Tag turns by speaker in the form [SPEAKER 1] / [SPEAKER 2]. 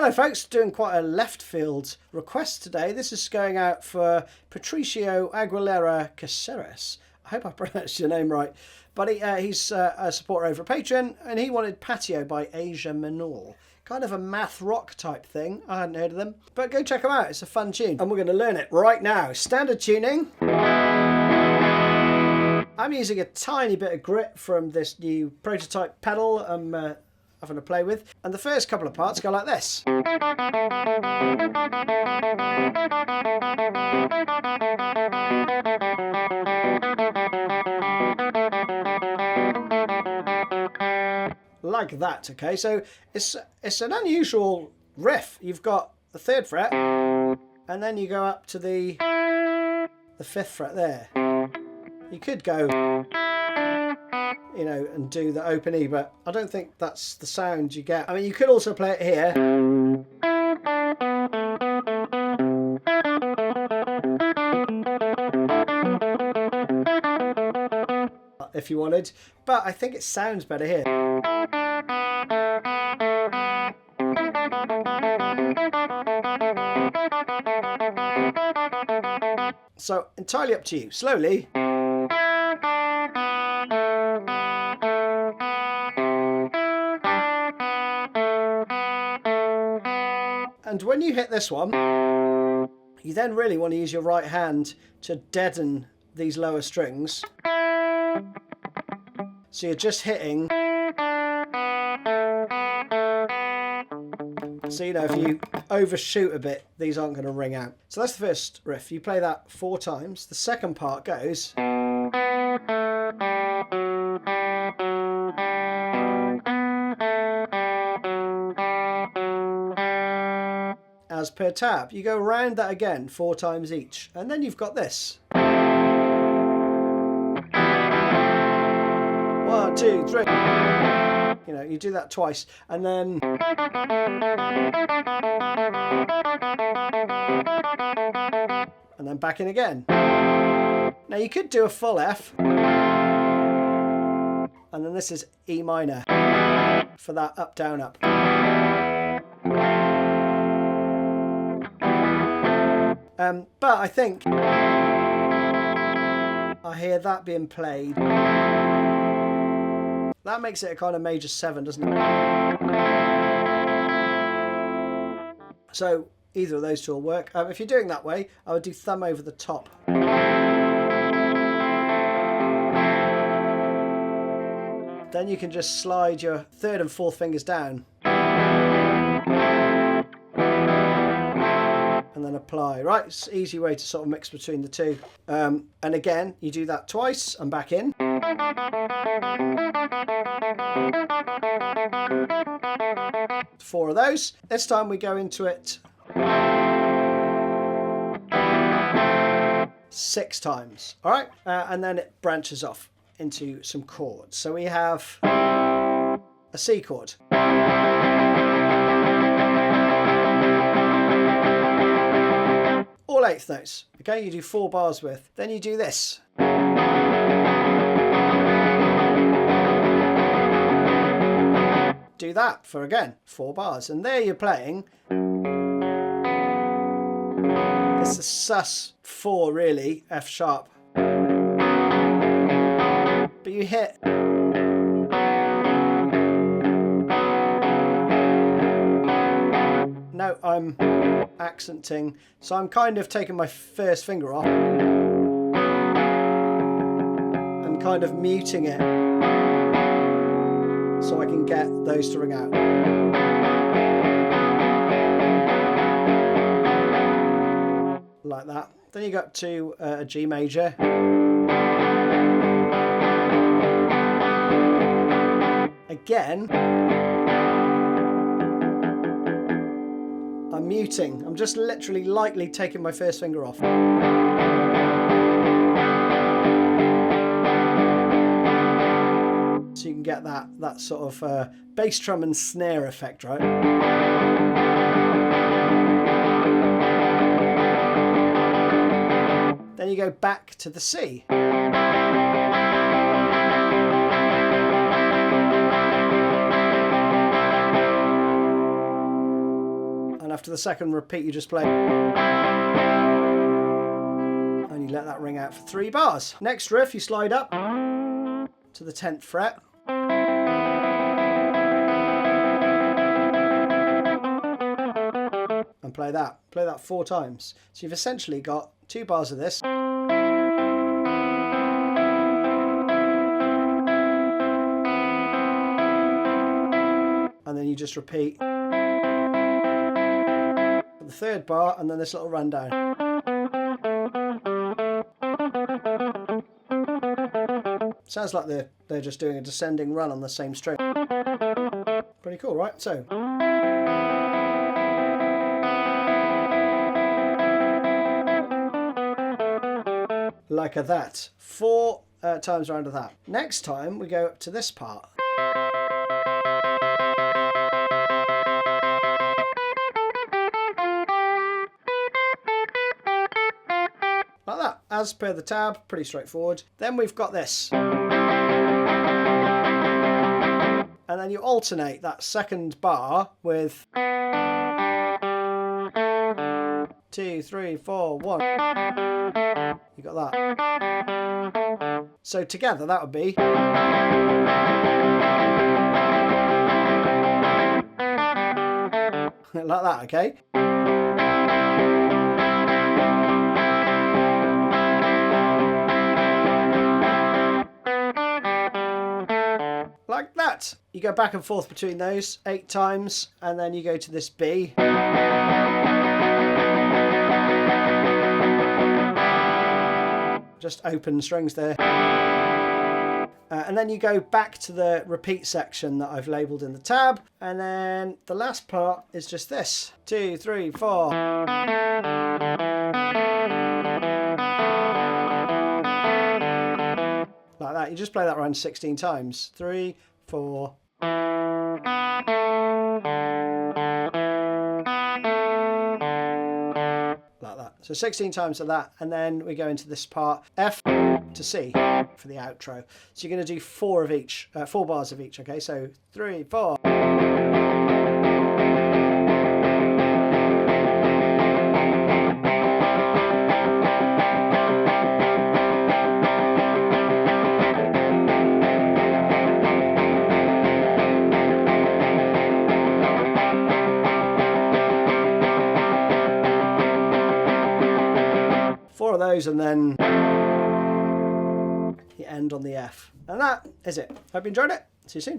[SPEAKER 1] Hello folks, doing quite a left field request today. This is going out for Patricio Aguilera Caceres. I hope I pronounced your name right. But he's a supporter over at Patreon, and he wanted Patio by Asia Menor. Kind of a math rock type thing. I hadn't heard of them. But go check them out, it's a fun tune. And we're going to learn it right now. Standard tuning. I'm using a tiny bit of grit from this new prototype pedal I'm having to play with. And the first couple of parts go like this. Like that, okay? So it's an unusual riff. You've got the 3rd fret, and then you go up to the 5th fret there. You could go, you know, and do the open E, but I don't think that's the sound you get. I mean, you could also play it here. If you wanted, but I think it sounds better here. So entirely up to you. Slowly. And when you hit this one, you then really want to use your right hand to deaden these lower strings. So you're just hitting. So, you know, if you overshoot a bit, these aren't going to ring out. So that's the first riff. You play that 4 times. The second part goes. As per tab. You go around that again 4 times each. And then you've got this. 1, 2, 3. You know, you do that twice, and then back in again. Now you could do a full F, and then this is E minor for that up, down, up. But I think I hear that being played. That makes it a kind of major 7, doesn't it? So either of those two will work. If you're doing that way, I would do thumb over the top. Then you can just slide your 3rd and 4th fingers down. And then apply. Right, it's an easy way to sort of mix between the two. And again, you do that twice and back in. 4 of those. This time we go into it 6 times. All right, and then it branches off into some chords. So we have a C chord. All 8th notes. Okay, you do 4 bars with. Then you do this. Do that for, again, 4 bars. And there you're playing. It's a sus 4, really, F sharp. But you hit. No, I'm accenting. So I'm kind of taking my 1st finger off. And kind of muting it. So I can get those to ring out. Like that. Then you go up to a G major. Again, I'm muting. I'm just literally lightly taking my 1st finger off. So you can get that sort of bass drum and snare effect, right? Then you go back to the C. And after the second repeat, you just play. And you let that ring out for 3 bars. Next riff, you slide up to the 10th fret. And play that. Play that 4 times. So you've essentially got 2 bars of this. And then you just repeat the 3rd bar and then this little rundown. Sounds like they're just doing a descending run on the same string. Pretty cool, right? So. Like that. 4 times around of that. Next time we go up to this part. Like that, as per the tab, pretty straightforward. Then we've got this. And then you alternate that second bar with 2, 3, 4, 1. You got that. So together that would be. Like that, okay? Like that. You go back and forth between those 8 times, and then you go to this B. Just open strings there. And then you go back to the repeat section that I've labelled in the tab. And then the last part is just this. 2, 3, 4. Like that. You just play that around 16 times. 3, 4. Like that. So 16 times of that. And then we go into this part. F to C for the outro. So you're going to do 4 of each, 4 bars of each. Okay, so 3, 4. Of those, and then you end on the F. And that is it. Hope you enjoyed it. See you soon.